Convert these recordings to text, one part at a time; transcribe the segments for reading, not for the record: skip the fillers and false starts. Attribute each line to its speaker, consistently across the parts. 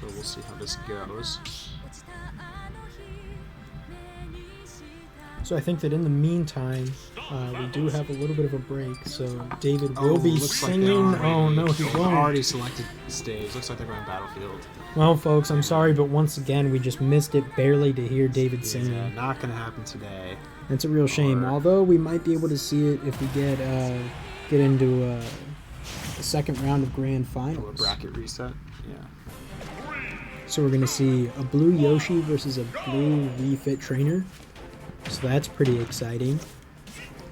Speaker 1: so we'll see how this goes.
Speaker 2: So I think that in the meantime, we do have a little bit of a break, so David will be singing. Oh no, he won't.
Speaker 1: Already selected stage. Looks like they're going Battlefield.
Speaker 2: Well, folks, I'm sorry, but once again, we just missed it barely to hear David singing.
Speaker 1: Yeah, not gonna happen today.
Speaker 2: It's a real shame. Although we might be able to see it if we get into the second round of grand finals.
Speaker 1: A bracket reset. Yeah.
Speaker 2: So we're gonna see a blue Yoshi versus a blue Wii Fit trainer. So that's pretty exciting.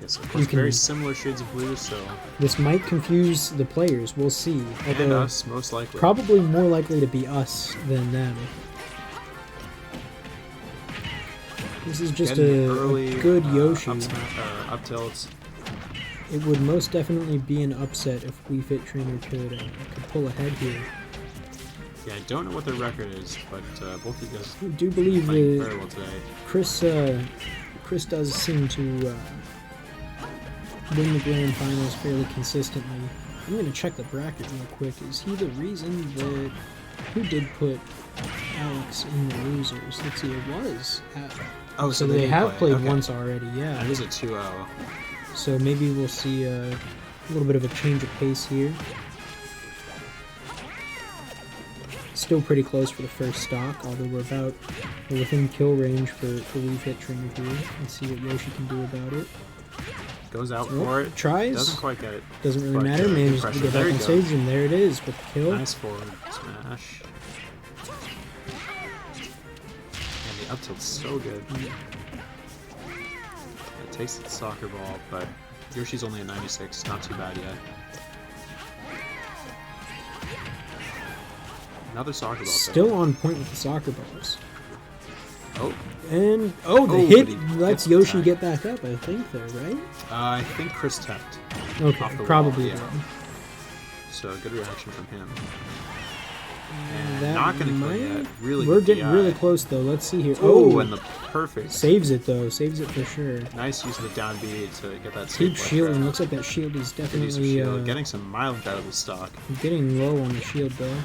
Speaker 1: Yes, of course, very similar shades of blue, so...
Speaker 2: This might confuse the players, we'll see.
Speaker 1: And us, most likely.
Speaker 2: Probably more likely to be us than them. This is just a good Yoshi.
Speaker 1: Up tilts.
Speaker 2: It would most definitely be an upset if Wii Fit Trainer could pull ahead here.
Speaker 1: Yeah, I don't know what their record is, but both of you guys
Speaker 2: I do believe
Speaker 1: playing very well today.
Speaker 2: Chris does seem to win the grand finals fairly consistently. I'm going to check the bracket real quick. Is he the reason that... Who did put Alex in the losers? Let's see, it was...
Speaker 1: Oh,
Speaker 2: so they have played once already, yeah.
Speaker 1: It is a 2-0.
Speaker 2: So maybe we'll see a little bit of a change of pace here. Still pretty close for the first stock, although we're within kill range for Wii Fit Trainer here. Let's see what Yoshi can do about it.
Speaker 1: Goes out for it.
Speaker 2: Tries.
Speaker 1: Doesn't quite get it.
Speaker 2: Doesn't really matter. Manages to get back on stage, and there it is with the kill.
Speaker 1: Nice forward smash. And the up tilt's so good. It takes the soccer ball, but Yoshi's only at 96. Not too bad yet. Another soccer ball.
Speaker 2: Still on point with the soccer balls.
Speaker 1: Oh.
Speaker 2: And, the hit lets Yoshi get back up, I think, there, right?
Speaker 1: I think Chris tapped.
Speaker 2: Okay, probably.
Speaker 1: Yeah. So, good reaction from him. And not going to kill yet. Really
Speaker 2: We're getting really close, though. Let's see here.
Speaker 1: Oh, and the perfect.
Speaker 2: Saves it, though. Saves it for sure.
Speaker 1: Nice use of the down B to get that
Speaker 2: keep shielding. Looks like that shield is definitely...
Speaker 1: getting some mileage out of the stock.
Speaker 2: Getting low on the shield, though.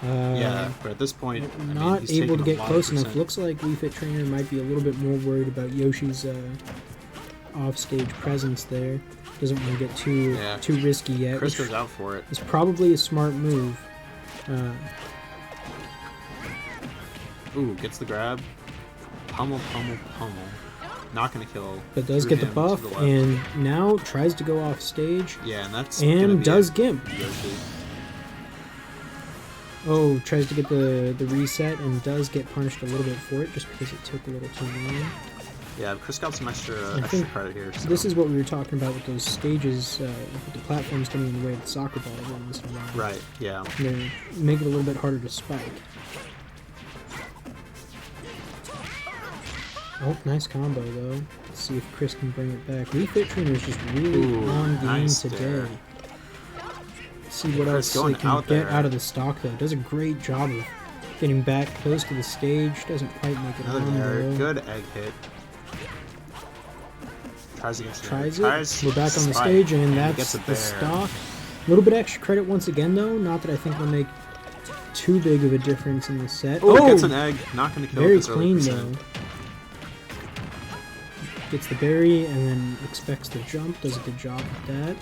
Speaker 1: Yeah, but at this point,
Speaker 2: not able to get close enough. Looks like Wii Fit Trainer might be a little bit more worried about Yoshi's off-stage presence there. Doesn't want to get too risky yet.
Speaker 1: Chris goes out for it.
Speaker 2: It's probably a smart move.
Speaker 1: Ooh, gets the grab. Pummel. Not gonna kill.
Speaker 2: But does get the buff, and now tries to go off stage.
Speaker 1: Yeah, and that's
Speaker 2: does gimp.
Speaker 1: Yoshi.
Speaker 2: Oh, tries to get the reset and does get punished a little bit for it just because it took a little too long.
Speaker 1: Yeah, Chris got some extra credit here. So.
Speaker 2: This is what we were talking about with those stages, with the platforms getting in the way of the soccer ball every once in a while.
Speaker 1: Right, yeah.
Speaker 2: They make it a little bit harder to spike. Oh, nice combo though. Let's see if Chris can bring it back. Wii Fit Trainer is just really on game today. See what else they can get out of the stock though. Does a great job of getting back close to the stage. Doesn't quite make it on though.
Speaker 1: Good egg hit. Tries
Speaker 2: it. We're back on the stage, and that's the stock. A little bit extra credit once again though. Not that I think will make too big of a difference in the set.
Speaker 1: Oh, gets an egg. Not going to kill.
Speaker 2: Very clean though. Gets the berry and then expects the jump. Does a good job with that.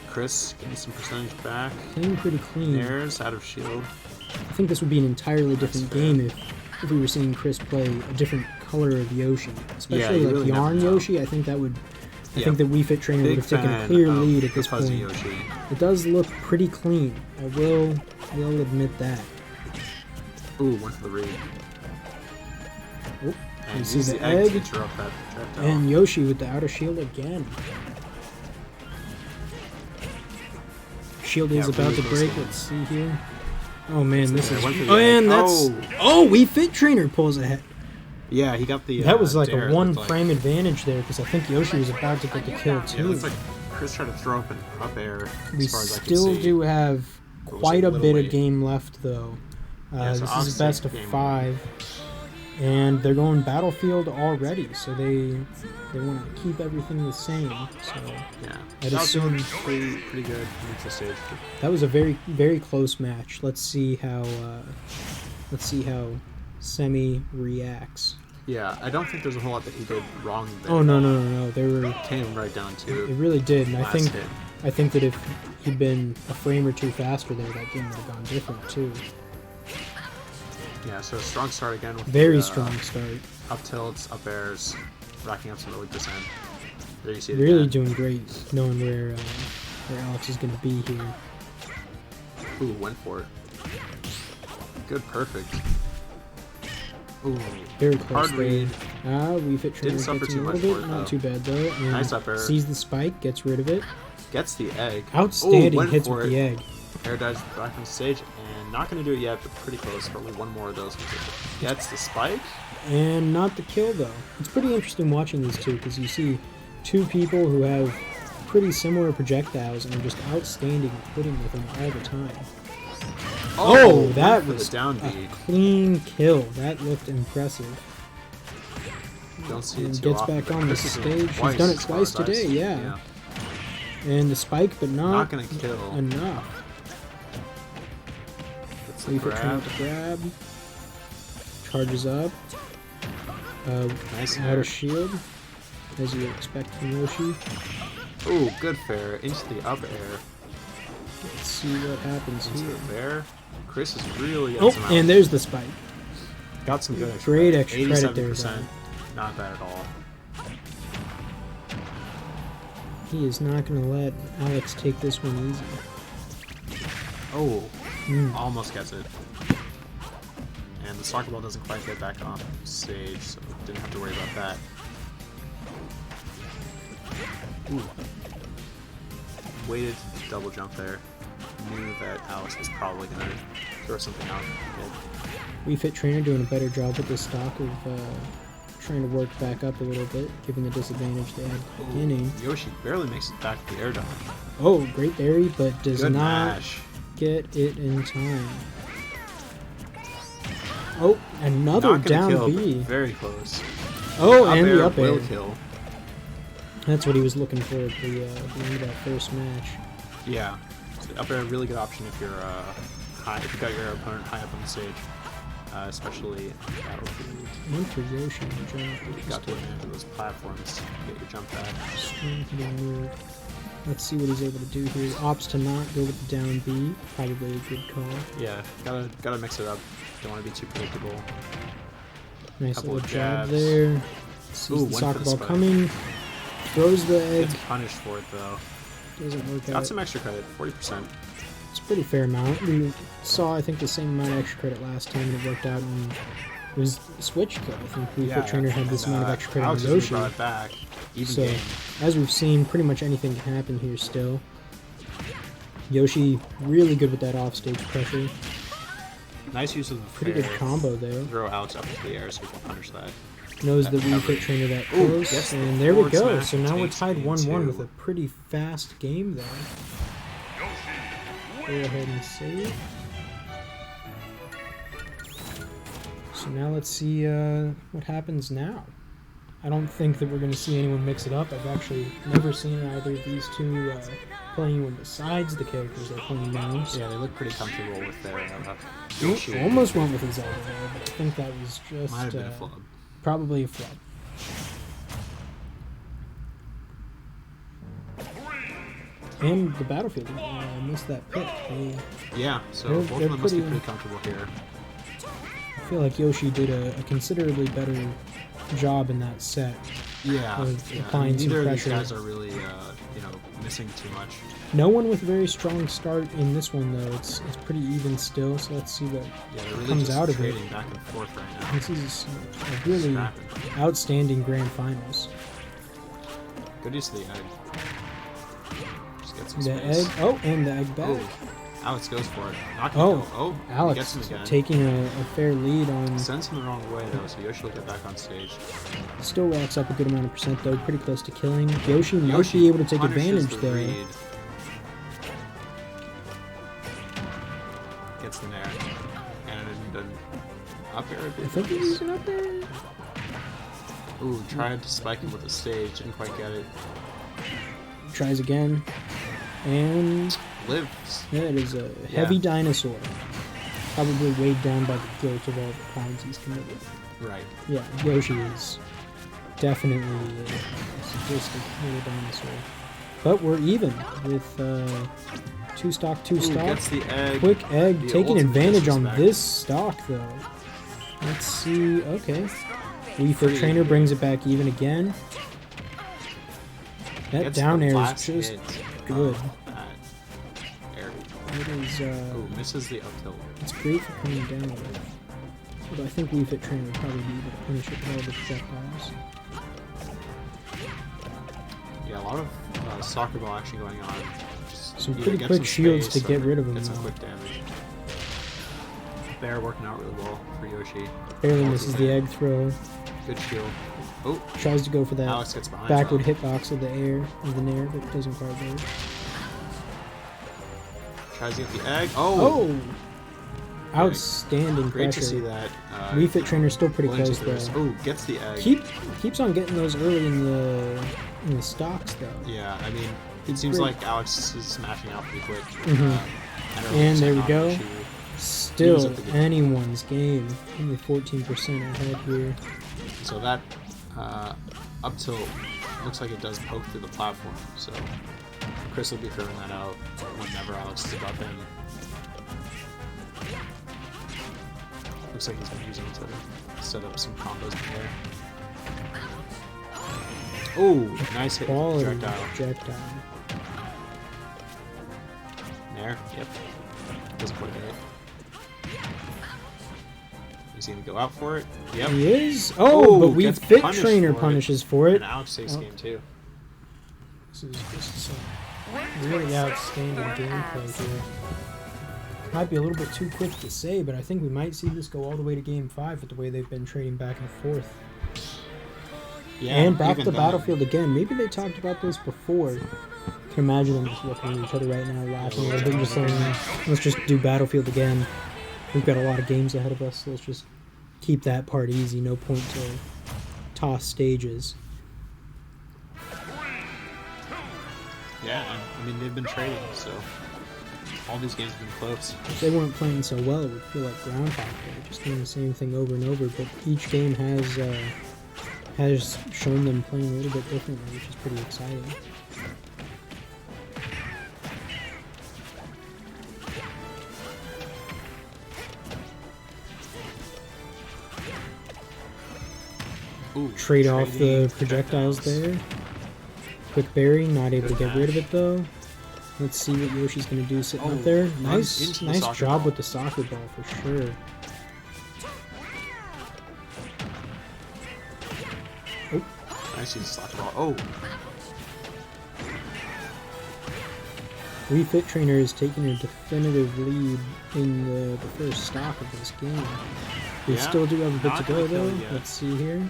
Speaker 1: Chris getting some percentage back.
Speaker 2: Playing pretty clean.
Speaker 1: There's out of shield.
Speaker 2: I think this would be an entirely different game if we were seeing Chris play a different color of Yoshi, especially like really Yarn Yoshi. I think that would. I think that Wii Fit Trainer would have taken a clear lead at this point. It does look pretty clean. I will admit that.
Speaker 1: Ooh, went for the read.
Speaker 2: Oh,
Speaker 1: and you see the egg to interrupt that projectile.
Speaker 2: And Yoshi with the outer shield again. Shield is about to break. Let's see here. Oh man, this is. Oh, and that's. Oh, Wii Fit Trainer pulls ahead.
Speaker 1: Yeah, he got the.
Speaker 2: That was like a one-frame advantage there because I think Yoshi was about to get the kill too.
Speaker 1: Yeah, it looks like Chris tried to throw up an up air.
Speaker 2: We still do have quite a bit of game left though. This is best of 5. And they're going battlefield already, so they want to keep everything the same. So
Speaker 1: yeah,
Speaker 2: I'd
Speaker 1: that
Speaker 2: assume
Speaker 1: was pretty good neutral stage.
Speaker 2: that was a very close match. Let's see how Semi reacts.
Speaker 1: Yeah, I don't think there's a whole lot that he did wrong there.
Speaker 2: Oh no! They were
Speaker 1: came right down to
Speaker 2: it really did, and
Speaker 1: last hit.
Speaker 2: I think that if he'd been a frame or two faster there, that game would have gone different too.
Speaker 1: Yeah, so strong start again. With
Speaker 2: Very
Speaker 1: the,
Speaker 2: strong start.
Speaker 1: Up tilts, up airs, racking up some really percent. There you see it
Speaker 2: Really
Speaker 1: again.
Speaker 2: doing great, knowing where Alex is going to be here.
Speaker 1: Ooh, went for it. Good, perfect. Ooh,
Speaker 2: Very close
Speaker 1: hard
Speaker 2: there.
Speaker 1: read.
Speaker 2: We've hit Trainer,
Speaker 1: Didn't suffer
Speaker 2: gets
Speaker 1: too
Speaker 2: him a
Speaker 1: much
Speaker 2: little
Speaker 1: for
Speaker 2: bit,
Speaker 1: it,
Speaker 2: not
Speaker 1: though.
Speaker 2: too bad though. And
Speaker 1: Nice up air.
Speaker 2: sees the spike, gets rid of it.
Speaker 1: Gets the egg.
Speaker 2: Outstanding
Speaker 1: Ooh, went
Speaker 2: hits
Speaker 1: for
Speaker 2: with
Speaker 1: it.
Speaker 2: the egg.
Speaker 1: Air dives back on stage, and not going to do it yet, but pretty close. Probably one more of those. Gets the spike.
Speaker 2: And not the kill though. It's pretty interesting watching these two because you see two people who have pretty similar projectiles and are just outstanding at hitting with them all the time. Oh, that
Speaker 1: went for
Speaker 2: was
Speaker 1: the down
Speaker 2: a
Speaker 1: B.
Speaker 2: clean kill. That looked impressive.
Speaker 1: Don't see it
Speaker 2: And
Speaker 1: too
Speaker 2: gets
Speaker 1: often,
Speaker 2: back
Speaker 1: but
Speaker 2: on the
Speaker 1: this is
Speaker 2: stage.
Speaker 1: twice
Speaker 2: He's done it
Speaker 1: as far
Speaker 2: twice
Speaker 1: as I've
Speaker 2: today,
Speaker 1: seen.
Speaker 2: yeah. And the spike, but not
Speaker 1: gonna kill.
Speaker 2: enough.
Speaker 1: Gets the
Speaker 2: Leave it trying
Speaker 1: grab.
Speaker 2: to grab. Charges up.
Speaker 1: Nice
Speaker 2: Out
Speaker 1: air.
Speaker 2: of shield, as you would expect from Yoshi.
Speaker 1: Ooh, good fair. Into the up air.
Speaker 2: Let's see what happens
Speaker 1: Into
Speaker 2: here.
Speaker 1: the fair. Chris is really getting
Speaker 2: Oh,
Speaker 1: some out.
Speaker 2: and there's the spike.
Speaker 1: Got some good extra
Speaker 2: Great
Speaker 1: credit.
Speaker 2: extra credit there,
Speaker 1: 87%. Not bad at all.
Speaker 2: He is not going to let Alex take this one easy.
Speaker 1: Oh,
Speaker 2: Mm.
Speaker 1: almost gets it. And the soccer ball doesn't quite get back on stage, so didn't have to worry about that. Ooh. Waited to double jump there. Knew that Alex was probably going to throw something out.
Speaker 2: Wii Fit Trainer doing a better job with the stock of trying to work back up a little bit, given the disadvantage they had at the beginning.
Speaker 1: Yoshi barely makes it back to the air dodge.
Speaker 2: Oh, great berry, but does
Speaker 1: Good
Speaker 2: not
Speaker 1: mash.
Speaker 2: get it in time. Oh, another
Speaker 1: Not gonna
Speaker 2: down
Speaker 1: kill,
Speaker 2: B.
Speaker 1: but very close.
Speaker 2: Oh,
Speaker 1: Up
Speaker 2: and
Speaker 1: air
Speaker 2: the up air.
Speaker 1: will kill.
Speaker 2: That's what he was looking for at the end of that first match.
Speaker 1: Yeah, so the up air, really good option if you're high, if you got your opponent high up on the stage, especially battlefield.
Speaker 2: And for Yoshi, the jump.
Speaker 1: You got to land on those platforms, get your jump back.
Speaker 2: Strong hitting move. Let's see what he's able to do here. Opts to not go with the down B. Probably a good call.
Speaker 1: Yeah, gotta mix it up. Don't want to be too predictable.
Speaker 2: Nice
Speaker 1: Couple
Speaker 2: little
Speaker 1: of
Speaker 2: jab
Speaker 1: jabs.
Speaker 2: there. Sees
Speaker 1: Ooh,
Speaker 2: the
Speaker 1: went for
Speaker 2: soccer
Speaker 1: the
Speaker 2: ball
Speaker 1: spike.
Speaker 2: coming. Throws the egg.
Speaker 1: Gets punished for it though.
Speaker 2: Doesn't work
Speaker 1: Got
Speaker 2: out.
Speaker 1: some extra credit, 40%.
Speaker 2: It's a pretty fair amount. We saw, I think, the same amount of extra credit last time, and it worked out. And it was a switch kill. I think Wii Fit Trainer had this
Speaker 1: and,
Speaker 2: amount of extra credit
Speaker 1: Alex
Speaker 2: on
Speaker 1: just
Speaker 2: Yoshi.
Speaker 1: brought it back. Even
Speaker 2: So,
Speaker 1: game.
Speaker 2: as we've seen, pretty much anything can happen here still. Yoshi really good with that offstage pressure.
Speaker 1: Nice use of the
Speaker 2: Pretty good
Speaker 1: fair.
Speaker 2: combo there.
Speaker 1: Throw Alex up into the air so we can punish that.
Speaker 2: Knows that Wii
Speaker 1: cover.
Speaker 2: Fit Trainer that
Speaker 1: Ooh,
Speaker 2: close.
Speaker 1: gets the
Speaker 2: And there we
Speaker 1: forward
Speaker 2: go.
Speaker 1: smash,
Speaker 2: So now we're
Speaker 1: takes
Speaker 2: tied
Speaker 1: game
Speaker 2: 1-1 with
Speaker 1: two.
Speaker 2: a pretty fast game there. Go ahead and save. So now let's see what happens now. I don't think that we're going to see anyone mix it up. I've actually never seen either of these two play anyone besides the characters they're playing now. So
Speaker 1: Yeah, they look pretty comfortable with their
Speaker 2: Yoshi almost went with his Zelda there, but I think that was just
Speaker 1: Might have been a flub.
Speaker 2: probably a flub. And the battlefield missed that pick.
Speaker 1: Yeah, so
Speaker 2: They're-
Speaker 1: both
Speaker 2: they're
Speaker 1: of them must be
Speaker 2: pretty-
Speaker 1: pretty comfortable here.
Speaker 2: I feel like Yoshi did a considerably better job in that set.
Speaker 1: Yeah,
Speaker 2: Of
Speaker 1: yeah.
Speaker 2: applying some
Speaker 1: Neither of these
Speaker 2: pressure.
Speaker 1: guys are really, missing too much.
Speaker 2: No one with a very strong start in this one though. It's pretty even still. So let's see what
Speaker 1: Yeah, they're really
Speaker 2: comes
Speaker 1: just
Speaker 2: out of it.
Speaker 1: trading back and forth right now.
Speaker 2: This is a really
Speaker 1: Scrapping.
Speaker 2: outstanding grand finals.
Speaker 1: Good use of the egg. Just get some
Speaker 2: The
Speaker 1: space.
Speaker 2: egg. Oh, and the egg back.
Speaker 1: Oh, Alex goes for it. Not gonna
Speaker 2: Oh,
Speaker 1: go. Oh, he
Speaker 2: Alex
Speaker 1: gets him again.
Speaker 2: taking a fair lead on.
Speaker 1: Sends him the wrong way though, so Yoshi will get back on stage.
Speaker 2: Still racks up a good amount of percent though. Pretty close to killing. Yoshi might
Speaker 1: Yoshi
Speaker 2: be able to take
Speaker 1: punishes
Speaker 2: advantage
Speaker 1: the
Speaker 2: though.
Speaker 1: read. Gets the nair. And an up air.
Speaker 2: I think he's using up there.
Speaker 1: Ooh, tried to spike him with a stage, didn't quite get it.
Speaker 2: Tries again. And
Speaker 1: lives.
Speaker 2: Yeah, it is a heavy dinosaur. Probably weighed down by the guilt of all the crimes he's committed.
Speaker 1: Right.
Speaker 2: Yeah, Yoshi is definitely a sadistic little dinosaur. But we're even with two stock.
Speaker 1: Gets the egg.
Speaker 2: Quick egg,
Speaker 1: The
Speaker 2: taking
Speaker 1: ultimate
Speaker 2: advantage on
Speaker 1: disrespect.
Speaker 2: this stock though. Let's see. Okay. Wii Fit Trainer brings it back even again. That
Speaker 1: Gets
Speaker 2: down
Speaker 1: the
Speaker 2: air is
Speaker 1: last
Speaker 2: just
Speaker 1: hit
Speaker 2: good.
Speaker 1: of that air.
Speaker 2: It is.
Speaker 1: Ooh, misses the up tilt.
Speaker 2: It's great for coming down with. Although I think Wii Fit Trainer would probably be able to punish it with all the projectiles.
Speaker 1: Yeah, a lot of soccer ball action going on. Just,
Speaker 2: Some
Speaker 1: yeah,
Speaker 2: pretty
Speaker 1: get
Speaker 2: quick
Speaker 1: some
Speaker 2: shields
Speaker 1: space
Speaker 2: to get
Speaker 1: or
Speaker 2: rid of him
Speaker 1: Get some
Speaker 2: now.
Speaker 1: quick damage. Bear working out really well for Yoshi.
Speaker 2: Barely misses the egg throw.
Speaker 1: Good shield. Oh,
Speaker 2: Tries to go for that
Speaker 1: Alex gets behind.
Speaker 2: backward
Speaker 1: though.
Speaker 2: hitbox of the nair, but doesn't quite work.
Speaker 1: Tries to get the egg. Oh!
Speaker 2: Outstanding
Speaker 1: Great
Speaker 2: pressure.
Speaker 1: to see that.
Speaker 2: Wii Fit Trainer's still pretty
Speaker 1: willing to
Speaker 2: close
Speaker 1: do this.
Speaker 2: though.
Speaker 1: Oh, gets the egg.
Speaker 2: Keeps on getting those early in the stocks though.
Speaker 1: Yeah, I mean, it seems
Speaker 2: Great.
Speaker 1: like Alex is smashing out pretty quick.
Speaker 2: Mhm.
Speaker 1: I don't know
Speaker 2: And
Speaker 1: if
Speaker 2: there we
Speaker 1: it's
Speaker 2: go.
Speaker 1: not, but
Speaker 2: Still
Speaker 1: at the game.
Speaker 2: anyone's game. Only 14% ahead here.
Speaker 1: So that up tilt looks like it does poke through the platform. So Chris will be throwing that out whenever Alex is above him. Looks like he's been using it to set up some combos in there. Oh, nice hit with the
Speaker 2: Quality
Speaker 1: projectile.
Speaker 2: projectile.
Speaker 1: There, yep. Doesn't quite hit it. Is he gonna go out for it? Yep.
Speaker 2: He is. Oh, but Wii
Speaker 1: gets
Speaker 2: Fit
Speaker 1: punished
Speaker 2: Trainer
Speaker 1: for it.
Speaker 2: punishes for it.
Speaker 1: And Alex saves
Speaker 2: Oh.
Speaker 1: game too.
Speaker 2: This is just some really outstanding gameplay here. Might be a little bit too quick to say, but I think we might see this go all the way to Game 5 with the way they've been trading back and forth.
Speaker 1: Yeah,
Speaker 2: And back
Speaker 1: even
Speaker 2: to
Speaker 1: then.
Speaker 2: Battlefield again. Maybe they talked about this before. I can imagine them just looking at each other right now, laughing a little bit, and just saying, let's just do Battlefield again. We've got a lot of games ahead of us, so let's just keep that part easy. No point to toss stages.
Speaker 1: Yeah, I mean they've been trading, so all these games have been close.
Speaker 2: If they weren't playing so well, it would feel like Groundhog Day, just doing the same thing over and over. But each game has shown them playing a little bit differently, which is pretty exciting.
Speaker 1: Ooh,
Speaker 2: Trade off the
Speaker 1: trading
Speaker 2: projectiles there. Quick berry, not able to
Speaker 1: Good
Speaker 2: get rid of
Speaker 1: match.
Speaker 2: it though. Let's see what Yoshi's gonna do sitting
Speaker 1: Oh,
Speaker 2: up there.
Speaker 1: runs
Speaker 2: Nice,
Speaker 1: into the
Speaker 2: nice
Speaker 1: soccer
Speaker 2: job
Speaker 1: ball.
Speaker 2: with the soccer ball for sure.
Speaker 1: I see the soccer ball. Oh,
Speaker 2: Wii Fit Trainer is taking a definitive lead in the first stock of this game. We
Speaker 1: Yeah,
Speaker 2: still do have a bit
Speaker 1: not
Speaker 2: to go
Speaker 1: gonna kill
Speaker 2: though.
Speaker 1: yet.
Speaker 2: Let's see here.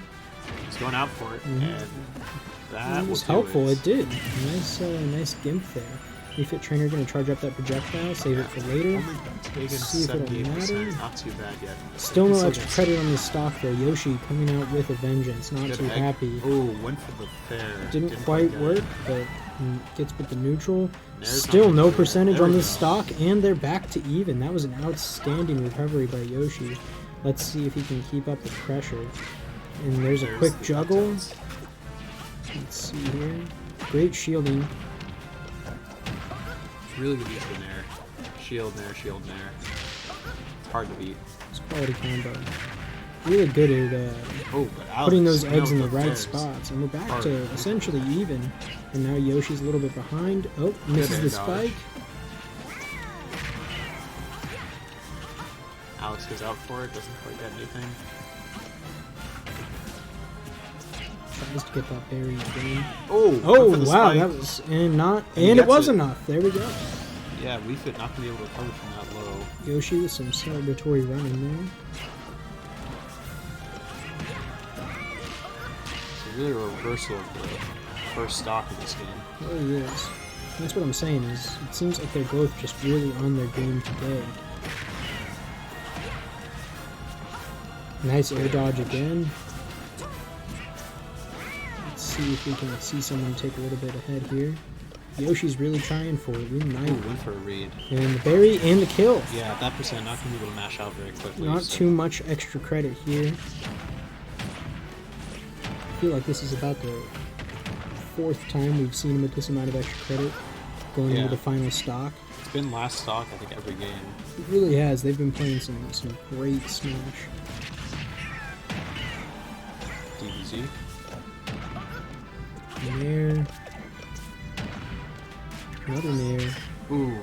Speaker 1: he's going out for it,
Speaker 2: Mhm.
Speaker 1: and that
Speaker 2: It was
Speaker 1: will do
Speaker 2: helpful.
Speaker 1: it.
Speaker 2: It did. Nice gimp there. Wii Fit Trainer going to charge up that projectile, save it for later.
Speaker 1: Only taken
Speaker 2: See if it'll
Speaker 1: 78%.
Speaker 2: matter.
Speaker 1: Not too bad yet.
Speaker 2: Still no
Speaker 1: 50
Speaker 2: extra
Speaker 1: seconds.
Speaker 2: credit on this stock though. Yoshi coming out with a vengeance. Not
Speaker 1: Good
Speaker 2: too
Speaker 1: egg.
Speaker 2: happy.
Speaker 1: Oh, went for the fair.
Speaker 2: Didn't quite
Speaker 1: get
Speaker 2: work,
Speaker 1: it.
Speaker 2: but gets with the neutral.
Speaker 1: There's
Speaker 2: Still
Speaker 1: nothing
Speaker 2: no
Speaker 1: to it.
Speaker 2: percentage
Speaker 1: There
Speaker 2: on
Speaker 1: we
Speaker 2: this
Speaker 1: go.
Speaker 2: stock, and they're back to even. That was an outstanding recovery by Yoshi. Let's see if he can keep up the pressure. And there's a quick
Speaker 1: the
Speaker 2: juggle.
Speaker 1: up-tilts.
Speaker 2: Let's see here. Great shielding.
Speaker 1: Really good use of nair. Shield nair, shield nair. It's hard to beat.
Speaker 2: It's quality combo. Really good at
Speaker 1: Oh, but Alex
Speaker 2: putting those eggs in
Speaker 1: nailed
Speaker 2: the right
Speaker 1: fairs.
Speaker 2: spots. And we're back
Speaker 1: Hard.
Speaker 2: to essentially even. And now Yoshi's a little bit behind. Oh, misses
Speaker 1: air
Speaker 2: the
Speaker 1: dodge.
Speaker 2: spike.
Speaker 1: Alex goes out for it, doesn't quite get anything.
Speaker 2: Tries to get that berry again.
Speaker 1: Oh, went
Speaker 2: Oh
Speaker 1: for the
Speaker 2: wow,
Speaker 1: spike.
Speaker 2: that was and not
Speaker 1: he
Speaker 2: and it
Speaker 1: gets
Speaker 2: was
Speaker 1: it.
Speaker 2: enough. There we go.
Speaker 1: Yeah, Wii Fit not gonna be able to recover from that low.
Speaker 2: Yoshi with some celebratory running there.
Speaker 1: It's really a reversal of the first stock of this game.
Speaker 2: It really is. That's what I'm saying. Is it seems like they're both just really on their game today. Nice air dodge again. Let's see if we can see someone take a little bit ahead here. Yoshi's really trying for it.
Speaker 1: Went for a read.
Speaker 2: And the berry and the kill.
Speaker 1: Yeah, at that percent, not going to be able to mash out very quickly.
Speaker 2: Not too much extra credit here. I feel like this is about the 4th time we've seen him with this amount of extra credit going into the final stock.
Speaker 1: It's been last stock, I think, every game.
Speaker 2: It really has. They've been playing some great Smash.
Speaker 1: DBZ.
Speaker 2: Nair. Another Nair.
Speaker 1: Ooh.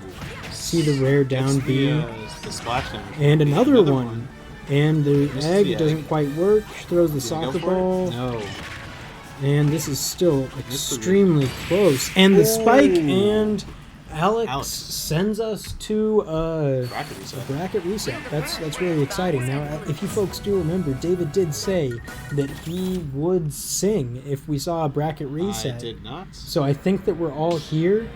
Speaker 2: See the rare down B.
Speaker 1: The splash damage.
Speaker 2: And another one. And the egg doesn't quite work. She throws the soccer ball.
Speaker 1: No.
Speaker 2: And this is still extremely close. And the spike, and Alex sends us to a bracket reset. That's really exciting. Now, if you folks do remember, David did say that he would sing if we saw a bracket reset.
Speaker 1: I did not.
Speaker 2: So I think that we're all here,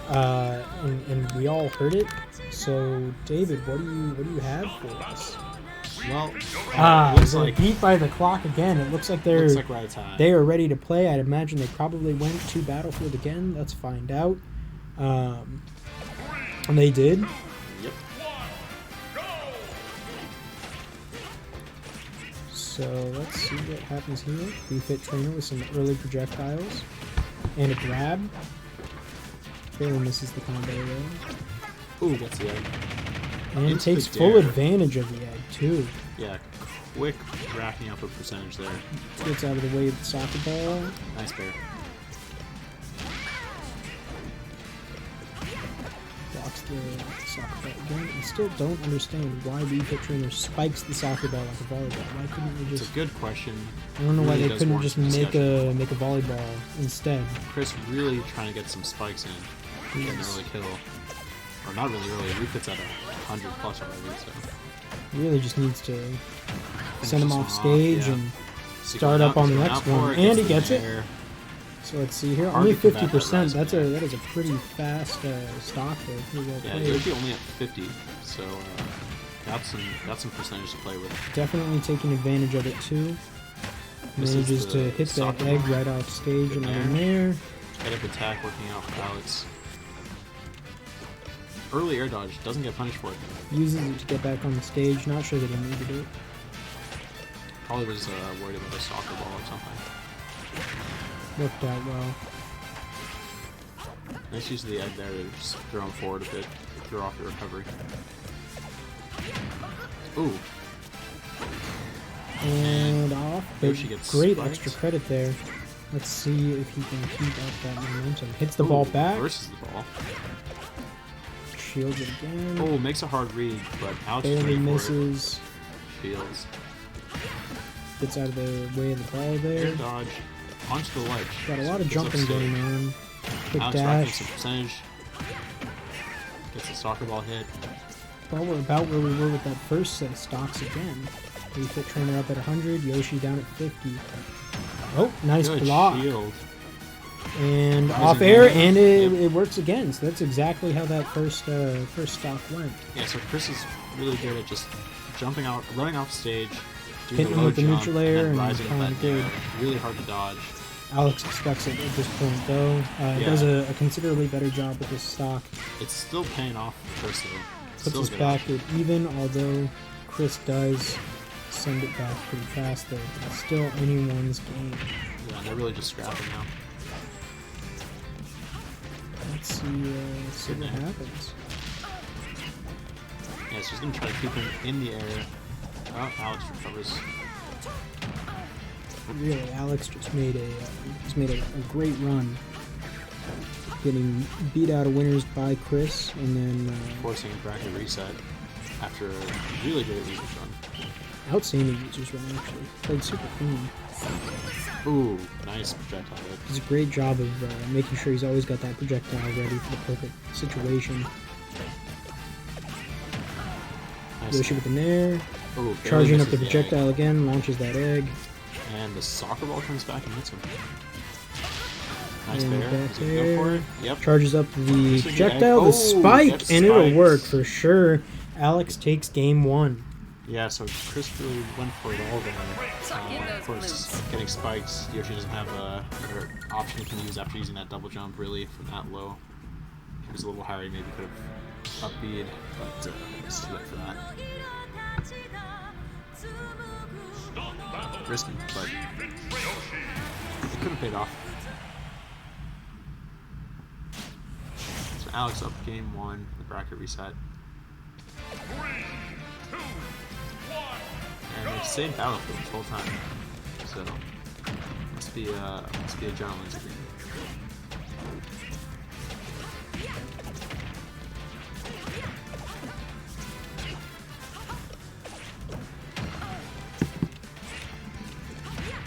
Speaker 2: and we all heard it. So, David, what do you have for us?
Speaker 1: Well,
Speaker 2: like beat by the clock again. It looks like they are ready to play. I'd imagine they probably went to Battlefield again. Let's find out. And they did.
Speaker 1: Yep.
Speaker 2: So let's see what happens here. Refit trainer with some early projectiles and a grab. Barely misses the combo though.
Speaker 1: Ooh, gets the egg.
Speaker 2: And it takes full advantage of the egg too.
Speaker 1: Yeah, quick racking up a percentage there.
Speaker 2: Gets out of the way of the soccer ball.
Speaker 1: Nice bear.
Speaker 2: Blocks the soccer ball again. I still don't understand why Refit Trainer spikes the soccer ball like a volleyball. Why couldn't they just...
Speaker 1: It's a good question.
Speaker 2: I don't know why they couldn't just make a volleyball instead.
Speaker 1: Chris really trying to get some spikes in. Get an early kill. Or not really early. Refit's at 100 plus already, so...
Speaker 2: Really just needs to send him off stage and start up on the next one. And he gets it. So let's see here. Only 50%. That is a pretty fast stock there.
Speaker 1: Yeah, Yoshi only at 50, so got some percentage to play with.
Speaker 2: Definitely taking advantage of it too. Manages to hit that egg right off stage and in there.
Speaker 1: Head up attack working out for Alex. Early air dodge, doesn't get punished for it.
Speaker 2: Uses it to get back on the stage. Not sure that he needed it.
Speaker 1: Probably was worried about a soccer ball or something.
Speaker 2: Worked out well.
Speaker 1: Nice use of the egg there to just throw him forward a bit, throw off your recovery. Ooh.
Speaker 2: And off.
Speaker 1: Yoshi gets
Speaker 2: great
Speaker 1: spiked.
Speaker 2: extra credit there. Let's see if he can keep up that momentum. Hits the ball back.
Speaker 1: Versus the ball.
Speaker 2: Shields it again.
Speaker 1: Oh, makes a hard read, but Alex
Speaker 2: barely misses.
Speaker 1: Shields.
Speaker 2: Gets out of the way of the ball there.
Speaker 1: Air dodge. Onto the ledge.
Speaker 2: Got a lot of jumping going on. Quick
Speaker 1: Alex
Speaker 2: dash.
Speaker 1: Some percentage. Gets the soccer ball hit.
Speaker 2: Well, we're about where we were with that first set of stocks again. Refit trainer up at 100. Yoshi down at 50. Oh, nice
Speaker 1: Good
Speaker 2: block.
Speaker 1: Shield.
Speaker 2: And off air, and it works again. So that's exactly how that first stock went.
Speaker 1: Yeah, so Chris is really good at just jumping out, running off stage, doing
Speaker 2: hitting
Speaker 1: the low
Speaker 2: with the
Speaker 1: jump,
Speaker 2: neutral air
Speaker 1: and
Speaker 2: and
Speaker 1: rising
Speaker 2: kind
Speaker 1: up
Speaker 2: of
Speaker 1: that
Speaker 2: good.
Speaker 1: air. Really hard to dodge.
Speaker 2: Alex expects it at this point, though. It does a considerably better job with this stock.
Speaker 1: It's still paying off for Chris, though.
Speaker 2: Puts us back at even, although Chris does send it back pretty fast, though. It's still anyone's game.
Speaker 1: Yeah, they're really just scrapping now.
Speaker 2: Let's see what happens.
Speaker 1: Yeah, so he's going to try to keep him in the air. Oh, Alex recovers.
Speaker 2: Really, Alex just made a great run. Getting beat out of winners by Chris, and then...
Speaker 1: forcing a bracket reset after a really great users run.
Speaker 2: Outstanding users run, actually. Played super clean.
Speaker 1: Ooh, nice projectile hit.
Speaker 2: Does a great job of making sure he's always got that projectile ready for the perfect situation.
Speaker 1: Nice.
Speaker 2: Yoshi with the nair.
Speaker 1: Ooh,
Speaker 2: charging up the projectile again, launches that egg.
Speaker 1: And the soccer ball comes back and hits him. Nice
Speaker 2: and
Speaker 1: bear.
Speaker 2: back
Speaker 1: Does he go for it? Yep.
Speaker 2: Charges up the projectile, the spike, and it'll work for sure. Alex takes game one.
Speaker 1: Yeah, so Chris really went for it all there. Of course, getting spiked, Yoshi doesn't have another option he can use after using that double jump, really, from that low. If he was a little higher, he maybe could have up-B'd, but it's too late for that. Risky, but it could have paid off. So Alex up game 1, the bracket reset. And it's the same battlefield this whole time, so must be a gentleman's agreement.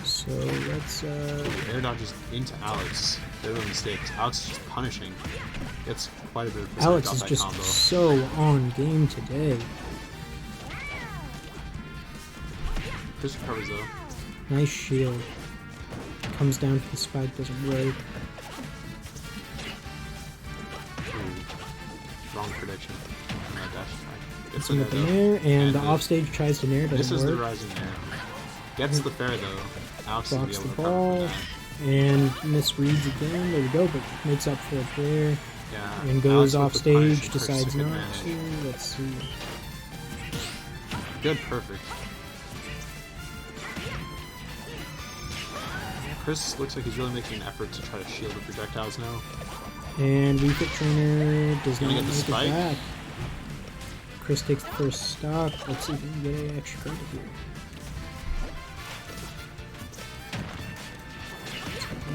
Speaker 2: So let's
Speaker 1: air dodges into Alex. They're the mistakes. Alex is just punishing. Gets quite a bit of percentage
Speaker 2: Alex
Speaker 1: off
Speaker 2: is
Speaker 1: that
Speaker 2: just
Speaker 1: combo.
Speaker 2: so on game today.
Speaker 1: Chris recovers though.
Speaker 2: Nice shield. Comes down for the spike, doesn't work.
Speaker 1: Ooh. Wrong prediction. No, dash attack.
Speaker 2: Gets him with the nair, and the offstage tries to nair, doesn't
Speaker 1: This is
Speaker 2: work.
Speaker 1: the rising nair. Gets the fair though. Alex will be
Speaker 2: Blocks
Speaker 1: able
Speaker 2: the
Speaker 1: to recover
Speaker 2: ball,
Speaker 1: from that.
Speaker 2: and misreads again. There we go, but makes up for it there.
Speaker 1: Yeah.
Speaker 2: And goes
Speaker 1: Alex
Speaker 2: off
Speaker 1: with the punish
Speaker 2: stage,
Speaker 1: and Chris
Speaker 2: decides
Speaker 1: took
Speaker 2: not
Speaker 1: advantage.
Speaker 2: to. Let's see.
Speaker 1: Good, perfect. Chris looks like he's really making an effort to try to shield the projectiles now.
Speaker 2: And Wii Fit Trainer does not
Speaker 1: Gonna
Speaker 2: make
Speaker 1: get the
Speaker 2: it
Speaker 1: spike.
Speaker 2: back. Chris takes the first stock. Let's see if we can get an extra credit here.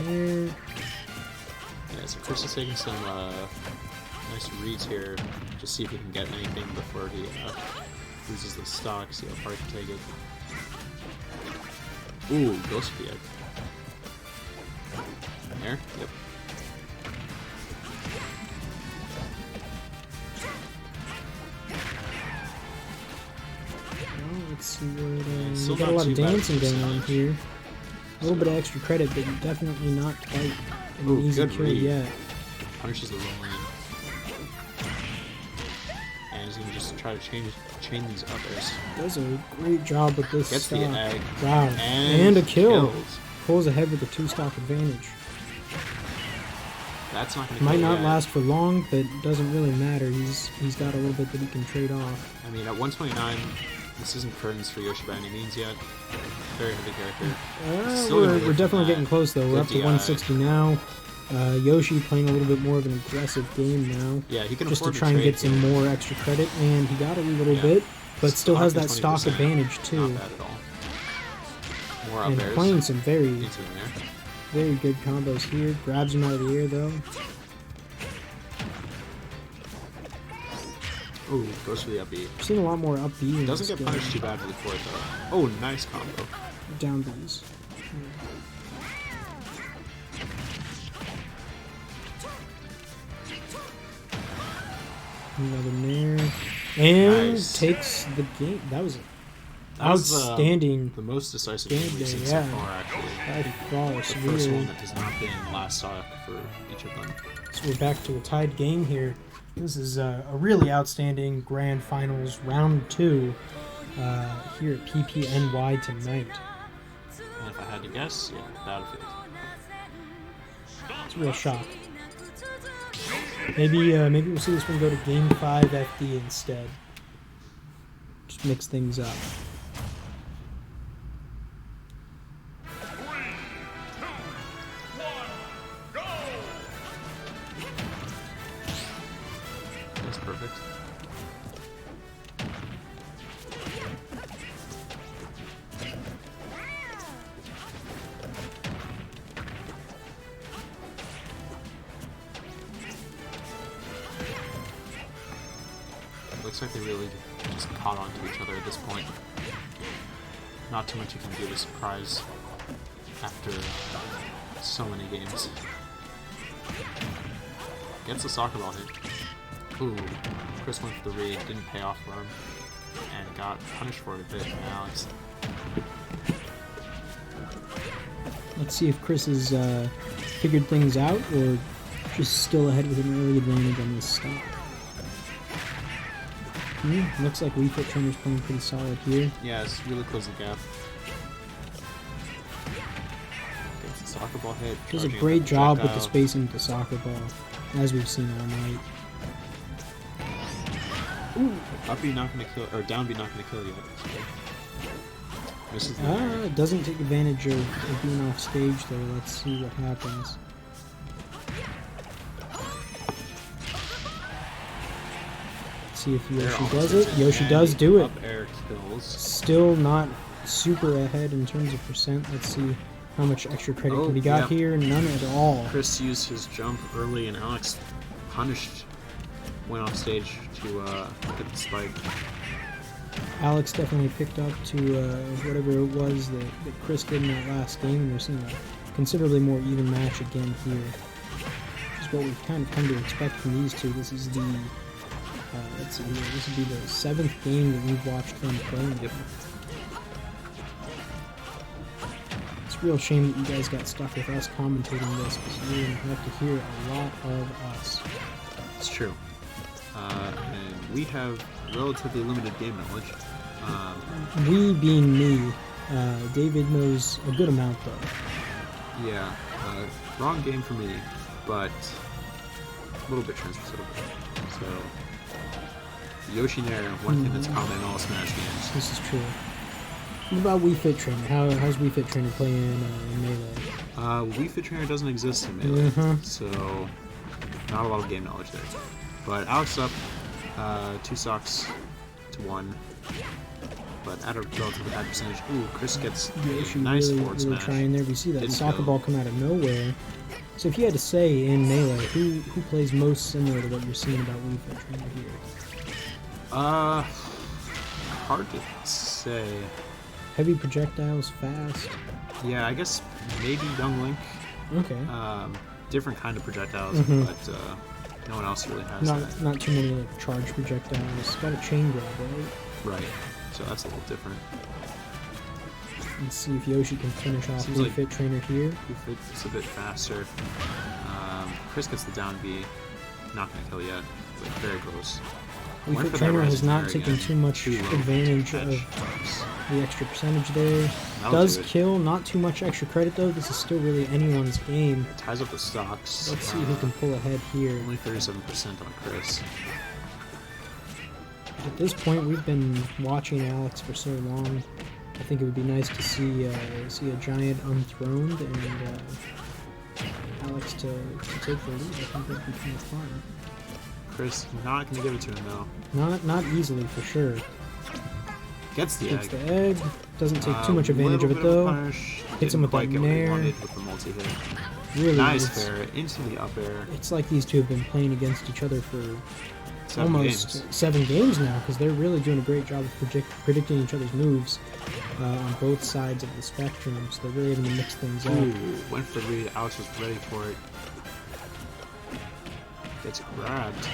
Speaker 2: There.
Speaker 1: Yeah, so Chris is taking some nice reads here. Just see if he can get anything before he loses the stock. See how far he can take it. Ooh, Ghost Fiat. There? Yep.
Speaker 2: Well, let's see what.
Speaker 1: Still
Speaker 2: We got a
Speaker 1: not
Speaker 2: lot of
Speaker 1: too bad
Speaker 2: dancing
Speaker 1: for
Speaker 2: going on
Speaker 1: percentage.
Speaker 2: here. A little bit of extra credit, but definitely not quite an
Speaker 1: Ooh,
Speaker 2: easy
Speaker 1: good
Speaker 2: kill
Speaker 1: read.
Speaker 2: yet.
Speaker 1: Punishes the roll in. And he's gonna just try to chain these others.
Speaker 2: Does a great job with this
Speaker 1: Gets
Speaker 2: stock.
Speaker 1: the egg.
Speaker 2: Wow.
Speaker 1: And
Speaker 2: And a kill.
Speaker 1: kills.
Speaker 2: Pulls ahead with a 2-stock advantage.
Speaker 1: That's not gonna
Speaker 2: Might
Speaker 1: kill
Speaker 2: not
Speaker 1: yet.
Speaker 2: last for long, but doesn't really matter. He's got a little bit that he can trade off.
Speaker 1: I mean, at 129, this isn't curtains for Yoshi by any means yet. Very heavy character. Still gonna
Speaker 2: We're
Speaker 1: live from
Speaker 2: definitely
Speaker 1: that.
Speaker 2: getting close though. We're
Speaker 1: Good
Speaker 2: up to
Speaker 1: DI.
Speaker 2: 160 now. Yoshi playing a little bit more of an aggressive game now.
Speaker 1: Yeah, he can
Speaker 2: Just to
Speaker 1: afford
Speaker 2: try and
Speaker 1: trade
Speaker 2: get some
Speaker 1: here.
Speaker 2: more extra credit, and he got a little
Speaker 1: Yeah.
Speaker 2: bit, but still has that
Speaker 1: Stock
Speaker 2: stock
Speaker 1: at 20%.
Speaker 2: advantage too.
Speaker 1: Not bad at all. More up
Speaker 2: And
Speaker 1: airs.
Speaker 2: playing some very,
Speaker 1: Into him there.
Speaker 2: very good combos here. Grabs him out of the air though.
Speaker 1: Ooh, goes for the up B.
Speaker 2: I've seen a lot more up B in
Speaker 1: Doesn't
Speaker 2: this
Speaker 1: get
Speaker 2: game.
Speaker 1: punished too badly for it though. Oh, nice combo.
Speaker 2: Down B's. Another nair. And
Speaker 1: Nice.
Speaker 2: takes the game. That was
Speaker 1: That was,
Speaker 2: outstanding.
Speaker 1: the most decisive
Speaker 2: Game
Speaker 1: game we've
Speaker 2: day,
Speaker 1: seen
Speaker 2: yeah.
Speaker 1: so far, actually.
Speaker 2: By far,
Speaker 1: The
Speaker 2: so
Speaker 1: first
Speaker 2: we're,
Speaker 1: one that has not been last stock for each of them.
Speaker 2: so we're back to a tied game here. This is a really outstanding Grand Finals Round 2 here at PPNY tonight.
Speaker 1: And if I had to guess, yeah, Battlefield.
Speaker 2: It's a real shock. Maybe we'll see this one go to Game 5 FD instead. Just mix things up.
Speaker 1: That's perfect. Looks like they really just caught on to each other at this point. Not too much you can do to surprise after so many games. Gets the soccer ball hit. Ooh, Chris went for the read, didn't pay off for him, and got punished for it a bit from Alex.
Speaker 2: Let's see if Chris has figured things out or just still ahead with an early advantage on this stop. Looks like Wii Fit Trainer's playing pretty solid here.
Speaker 1: Yeah, it's really closed the gap. Gets the soccer ball hit.
Speaker 2: Does a great job with the spacing to soccer ball, as we've seen all night.
Speaker 1: Ooh. Up B not gonna kill, or down B not gonna kill yet. Misses the
Speaker 2: doesn't take advantage of being off stage there. Let's see what happens. See if Yoshi does it. Yoshi does do it.
Speaker 1: Up air kills.
Speaker 2: Still not super ahead in terms of percent. Let's see how much extra credit he got here. None at all.
Speaker 1: Chris used his jump early, and Alex went off stage to get the spike.
Speaker 2: Alex definitely picked up to whatever it was that Chris did in that last game, and we're seeing a considerably more even match again here. Which is what we've kind of come to expect from these two. This is the let's see here. This would be the 7th game that we've watched them playing.
Speaker 1: Yep.
Speaker 2: It's a real shame that you guys got stuck with us commentating this, because you're going to have to hear a lot of us.
Speaker 1: It's true. And we have relatively limited game knowledge.
Speaker 2: We being me, David knows a good amount though.
Speaker 1: Yeah, wrong game for me, but a little bit transferable. So, Yoshi Nair, one thing that's common in all Smash games.
Speaker 2: This is true. What about Wii Fit Trainer? How's Wii Fit Trainer playing in Melee?
Speaker 1: Wii Fit Trainer doesn't exist in Melee, so not a lot of game knowledge there. But Alex up 2 stocks to 1, but at a relatively high percentage. Ooh, Chris gets a nice forward smash.
Speaker 2: Trying there. We see that soccer ball come out of nowhere. So if you had to say in Melee, who plays most similar to what you're seeing about Wii Fit Trainer here?
Speaker 1: Hard to say.
Speaker 2: Heavy projectiles, fast.
Speaker 1: Yeah, I guess maybe Young Link.
Speaker 2: Okay.
Speaker 1: Different kind of projectiles, but no one else really has that.
Speaker 2: Not too many like charge projectiles. Got a chain grab, right?
Speaker 1: Right. So that's a little different.
Speaker 2: Let's see if Yoshi can finish off Wii Fit Trainer here.
Speaker 1: Wii Fit's a bit faster. Chris gets the down B. Not gonna kill yet, but very close.
Speaker 2: Wii Fit Trainer has not taken too much advantage of the extra percentage there. Does kill, not too much extra credit though. This is still really anyone's game.
Speaker 1: It ties up the stocks.
Speaker 2: Let's see who can pull ahead here.
Speaker 1: Only 37% on Chris.
Speaker 2: At this point, we've been watching Alex for so long. I think it would be nice to see a giant unthroned and Alex to take the lead. I think that'd be kind of fun.
Speaker 1: Chris not gonna give it to him though.
Speaker 2: Not easily for sure.
Speaker 1: Gets the
Speaker 2: Takes the egg. Doesn't take too much advantage of it though. Hits him with that nair.
Speaker 1: With the multi-hit.
Speaker 2: Really
Speaker 1: nice fair into the up air.
Speaker 2: It's like these two have been playing against each other for almost 7 games now, because they're really doing a great job of predicting each other's moves on both sides of the spectrum. So they're really able to mix things up.
Speaker 1: Went for the read. Alex was ready for it. Gets grabbed.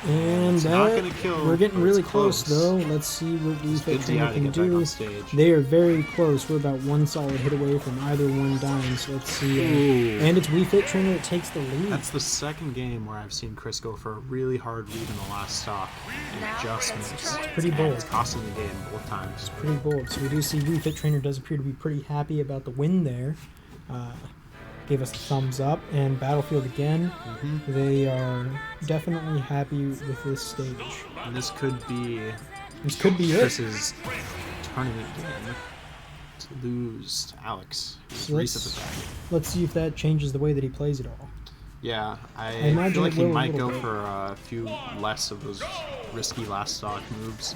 Speaker 2: And we're getting really close though. Let's see what Wii Fit Trainer can do. They are very close. We're about 1 solid hit away from either one dying. So let's see. And it's Wii Fit Trainer that takes the lead.
Speaker 1: That's the 2nd game where I've seen Chris go for a really hard lead in the last stock and just missed.
Speaker 2: It's pretty bold.
Speaker 1: It's costing the game both times.
Speaker 2: It's pretty bold. So we do see Wii Fit Trainer does appear to be pretty happy about the win there. Gave us a thumbs up, and Battlefield again. They are definitely happy with this stage.
Speaker 1: And this could be
Speaker 2: Chris's
Speaker 1: tournament game to lose to Alex.
Speaker 2: So let's see if that changes the way that he plays it all.
Speaker 1: Yeah, I feel like he might go for a few less of those risky last stock moves.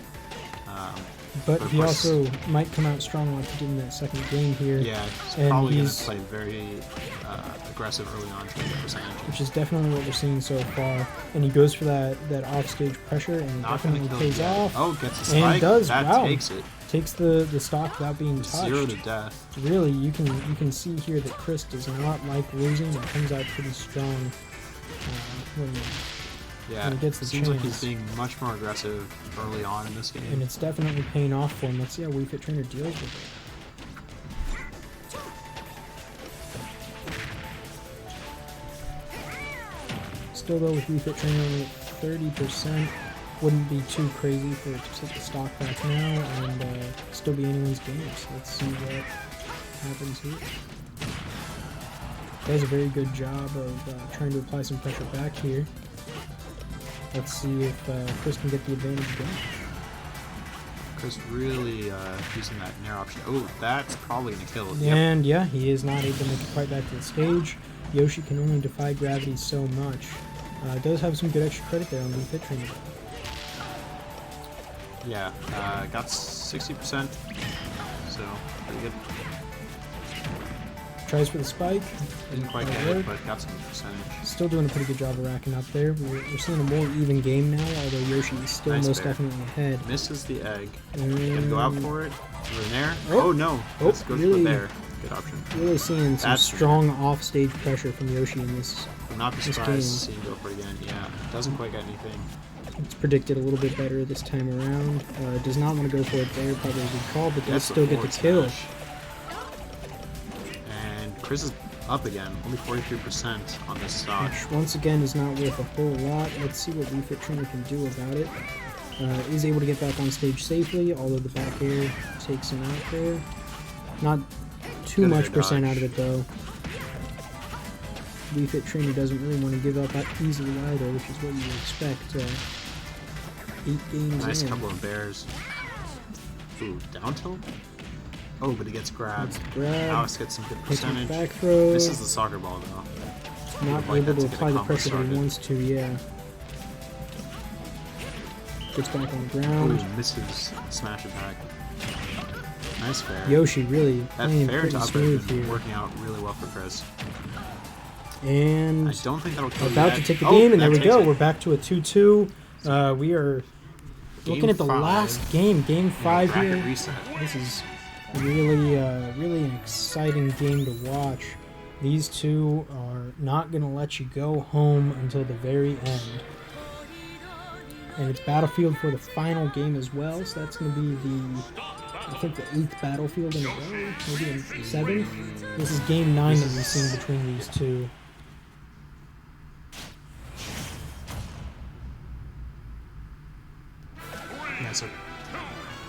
Speaker 2: But he also might come out strong like he did in that 2nd game here.
Speaker 1: Yeah, he's probably going to play very aggressive early on to get percentage.
Speaker 2: Which is definitely what we're seeing so far. And he goes for that offstage pressure, and it definitely pays off.
Speaker 1: Oh, gets a spike.
Speaker 2: And does.
Speaker 1: That takes it.
Speaker 2: Takes the stock without being touched.
Speaker 1: 0 to death.
Speaker 2: Really, you can see here that Chris does not like losing. It comes out pretty strong when he gets the chance.
Speaker 1: Seems like he's being much more aggressive early on in this game.
Speaker 2: And it's definitely paying off for him. Let's see how Wii Fit Trainer deals with it. Still though with Wii Fit Trainer only at 30% wouldn't be too crazy for it to take the stock back now and still be anyone's game. So let's see what happens here. Does a very good job of trying to apply some pressure back here. Let's see if Chris can get the advantage again.
Speaker 1: Chris really using that nair option. Oh, that's probably going to kill.
Speaker 2: And yeah, he is not able to make it quite back to the stage. Yoshi can only defy gravity so much. Does have some good extra credit there on the fit trainer.
Speaker 1: Yeah, got 60%, so pretty good.
Speaker 2: Tries for the spike.
Speaker 1: Didn't quite get it, but got some percentage.
Speaker 2: Still doing a pretty good job of racking up there. We're seeing a more even game now, although Yoshi is still most definitely ahead.
Speaker 1: Misses the egg. Gonna go out for it. Over there. Oh no!
Speaker 2: Oh,
Speaker 1: Let's go
Speaker 2: really,
Speaker 1: for there. Good option.
Speaker 2: Really seeing some strong off-stage pressure from Yoshi in this.
Speaker 1: Would not be surprised seeing go for it again. Yeah, doesn't quite get anything.
Speaker 2: It's predicted a little bit better this time around. Does not want to go for it there. Probably a good call, but does still get the kill.
Speaker 1: And Chris is up again, only 43% on this stock.
Speaker 2: Which once again is not worth a whole lot. Let's see what Refit Trainer can do about it. Is able to get back on stage safely, although the back air takes him out there. Not too much percent out of it though. Refit Trainer doesn't really want to give up that easily either, which is what you would expect. 8 games
Speaker 1: nice
Speaker 2: in.
Speaker 1: couple of bears. Ooh, down tilt? Oh, but he gets grabbed. Alex gets some good percentage.
Speaker 2: Back throw.
Speaker 1: This is the soccer ball, though.
Speaker 2: Not able to apply the pressure that he wants to, yeah. Gets back on the ground.
Speaker 1: Ooh, misses smash attack. Nice fair.
Speaker 2: Yoshi really playing
Speaker 1: pretty
Speaker 2: smooth here.
Speaker 1: Working out really well for Chris.
Speaker 2: And
Speaker 1: I don't think that'll kill
Speaker 2: about to take the game, and there we go. We're back to a 2-2. We are looking at the last game, Game 5 here.
Speaker 1: Reset.
Speaker 2: This is really an exciting game to watch. These two are not going to let you go home until the very end. And it's Battlefield for the final game as well, so that's going to be I think the 8th Battlefield in a row, maybe the 7th. This is Game 9 that we've seen between these two.
Speaker 1: Yeah, so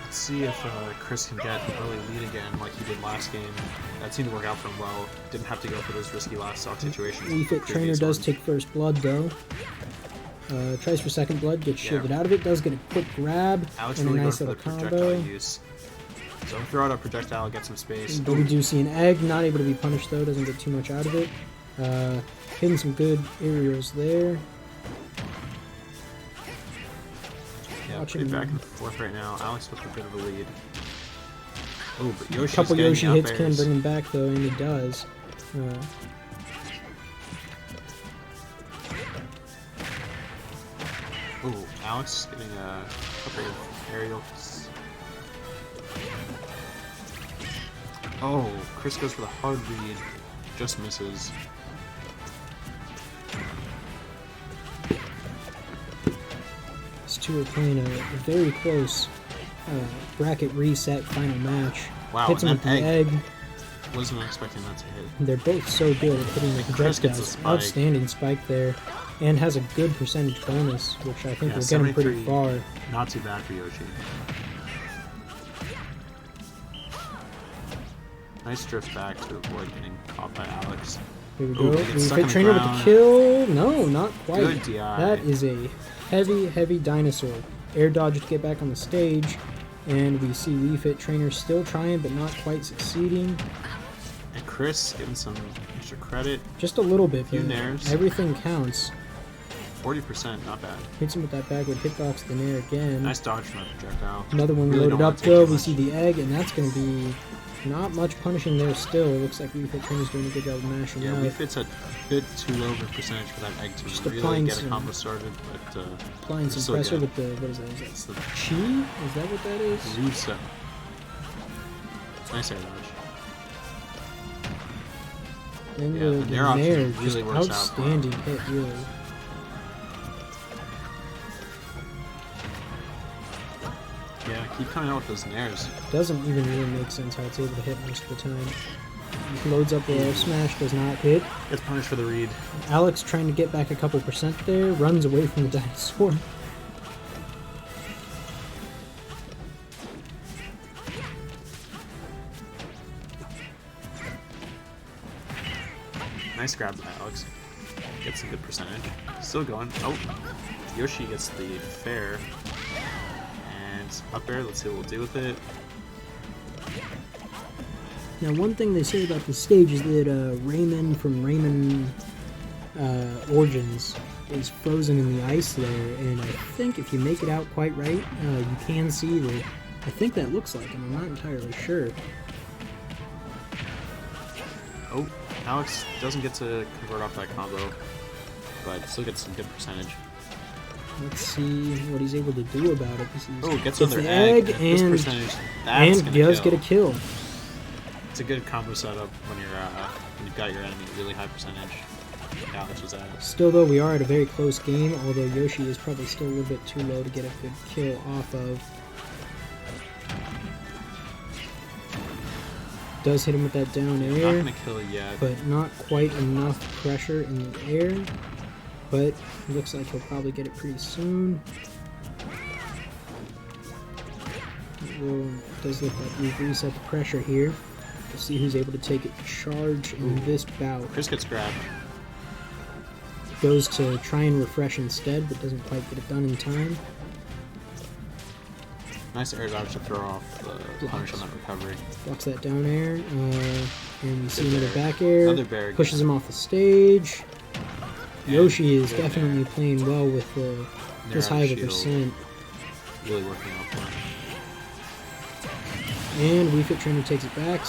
Speaker 1: let's see if Chris can get an early lead again like he did last game. That seemed to work out for him well. Didn't have to go for those risky last stock situations.
Speaker 2: Refit Trainer does take first blood though. Tries for second blood, gets shielded out of it, does get a quick grab
Speaker 1: Alex
Speaker 2: and
Speaker 1: really
Speaker 2: a nice
Speaker 1: for
Speaker 2: little
Speaker 1: the projectile
Speaker 2: combo.
Speaker 1: use. So throw out a projectile, get some space.
Speaker 2: But we do see an egg, not able to be punished though, doesn't get too much out of it. Hitting some good aerials there.
Speaker 1: Yeah, pretty back and forth right now. Alex with a bit of a lead. Oh, but Yoshi's
Speaker 2: a couple Yoshi hits
Speaker 1: airs.
Speaker 2: can bring him back though, and he does.
Speaker 1: Oh, Alex getting a couple of aerials. Oh, Chris goes for the hard read. Just misses.
Speaker 2: These two are playing a very close bracket reset final match.
Speaker 1: Wow,
Speaker 2: hits him with the egg.
Speaker 1: Wasn't expecting that to hit.
Speaker 2: They're both so good at hitting the projectiles. Outstanding spike there. And has a good percentage bonus, which I think will get him pretty far.
Speaker 1: Not too bad for Yoshi. Nice drift back to avoid getting caught by Alex.
Speaker 2: Here we go. Refit Trainer with the kill. No, not quite.
Speaker 1: Good DI.
Speaker 2: That is a heavy dinosaur. Air dodge to get back on the stage. And we see Refit Trainer still trying, but not quite succeeding.
Speaker 1: And Chris getting some extra credit.
Speaker 2: Just a little bit.
Speaker 1: Few nairs.
Speaker 2: Everything counts.
Speaker 1: 40%, not bad.
Speaker 2: Hits him with that backward hitbox, the nair again.
Speaker 1: Nice dodge from that projectile.
Speaker 2: Another one really loaded up though. We see the egg, and that's going to be not much punishing there still. It looks like Refit Trainer's doing a good job of mashing out.
Speaker 1: Yeah, Refit's a bit too low of a percentage for that egg to
Speaker 2: just
Speaker 1: really get a combo started, but
Speaker 2: applying some pressure with the, what is that? Is that Chi? Is that what that is?
Speaker 1: Rusa. Nice air dodge.
Speaker 2: And
Speaker 1: yeah, the nair option really works out.
Speaker 2: Outstanding hit, really.
Speaker 1: Yeah, keep coming out with those nairs.
Speaker 2: Doesn't even really make sense how it's able to hit most of the time. Loads up the air smash, does not hit.
Speaker 1: Gets punished for the read.
Speaker 2: Alex trying to get back a couple percent there, runs away from the dinosaur.
Speaker 1: Nice grab by Alex. Gets a good percentage. Still going. Oh, Yoshi gets the fair. And up air, let's see what we'll do with it.
Speaker 2: Now, one thing they say about the stage is that Rayman from Rayman Origins is frozen in the ice there, and I think if you make it out quite right, you can see that. I think that looks like him. I'm not entirely sure.
Speaker 1: Oh, Alex doesn't get to convert off that combo, but still gets some good percentage.
Speaker 2: Let's see what he's able to do about it.
Speaker 1: Gets another egg, and this percentage, that's
Speaker 2: and does get a kill.
Speaker 1: It's a good combo setup when you've got your enemy at really high percentage. Alex was at.
Speaker 2: Still, though, we are at a very close game, although Yoshi is probably still a little bit too low to get a good kill off of. Does hit him with that down air.
Speaker 1: Not gonna kill yet,
Speaker 2: but not quite enough pressure in the air. But looks like he'll probably get it pretty soon. It does look like we've reset the pressure here. We'll see who's able to take it charge in this bout.
Speaker 1: Chris gets grabbed.
Speaker 2: Goes to try and refresh instead, but doesn't quite get it done in time.
Speaker 1: Nice air dodge to throw off the punish on that recovery.
Speaker 2: Blocks that down air, and we see another back air.
Speaker 1: Another bear.
Speaker 2: Pushes him off the stage. Yoshi is definitely playing well with this high of a percent.
Speaker 1: Really working out for him.
Speaker 2: And Wii Fit Trainer takes it back.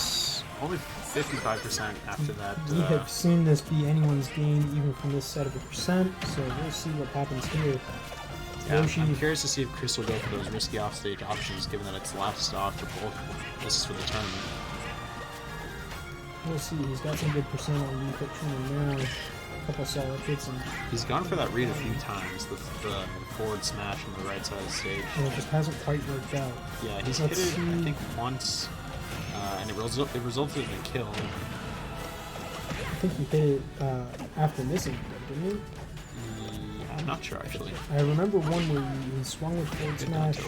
Speaker 1: Only 55% after that.
Speaker 2: We have seen this be anyone's game, even from this set of a percent, so we'll see what happens here.
Speaker 1: Yeah, I'm curious to see if Chris will go for those risky offstage options, given that it's last off for both. This is for the tournament.
Speaker 2: We'll see. He's got some good percent on Wii Fit Trainer now. A couple solid hits. And
Speaker 1: he's gone for that read a few times, the forward smash on the right side of the stage.
Speaker 2: And it just hasn't quite worked out.
Speaker 1: Yeah, he's hit it, I think, once, and it resulted in a kill.
Speaker 2: I think he hit it after missing, didn't he?
Speaker 1: I'm not sure, actually.
Speaker 2: I remember one where he swung with forward smash,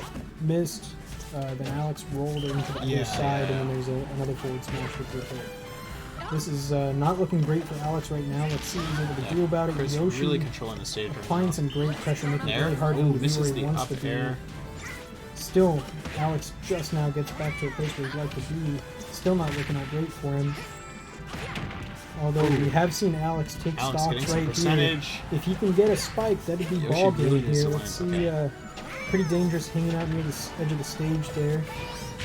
Speaker 2: missed, then Alex rolled into the other side, and then there's another forward smash with it. This is not looking great for Alex right now. Let's see what he's able to do about it.
Speaker 1: Chris
Speaker 2: Yoshi
Speaker 1: really controlling the stage
Speaker 2: applying some great pressure, making it really hard for him to do where he wants to be. Still, Alex just now gets back to a place where he'd like to be. Still not looking out great for him. Although we have seen Alex take stocks right here. If he can get a spike, that'd be ball game here. Let's see, pretty dangerous hanging out near the edge of the stage there.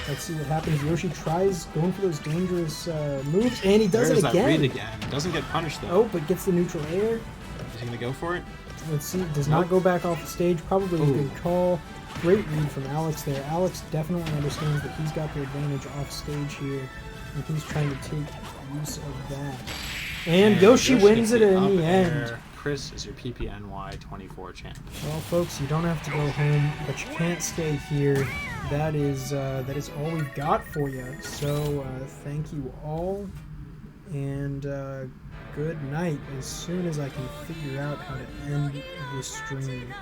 Speaker 2: Let's see what happens. Yoshi tries going for those dangerous moves, and he does it again.
Speaker 1: That read again. Doesn't get punished though.
Speaker 2: Oh, but gets the neutral air.
Speaker 1: Is he gonna go for it?
Speaker 2: Let's see. Does not go back off the stage. Probably a good call. Great read from Alex there. Alex definitely understands that he's got the advantage off stage here, and he's trying to take use of that. And Yoshi wins it in the end.
Speaker 1: Chris is your PPNY 24 champ.
Speaker 2: Well, folks, you don't have to go home, but you can't stay here. That is all we've got for you. So thank you all, and good night. As soon as I can figure out how to end this stream.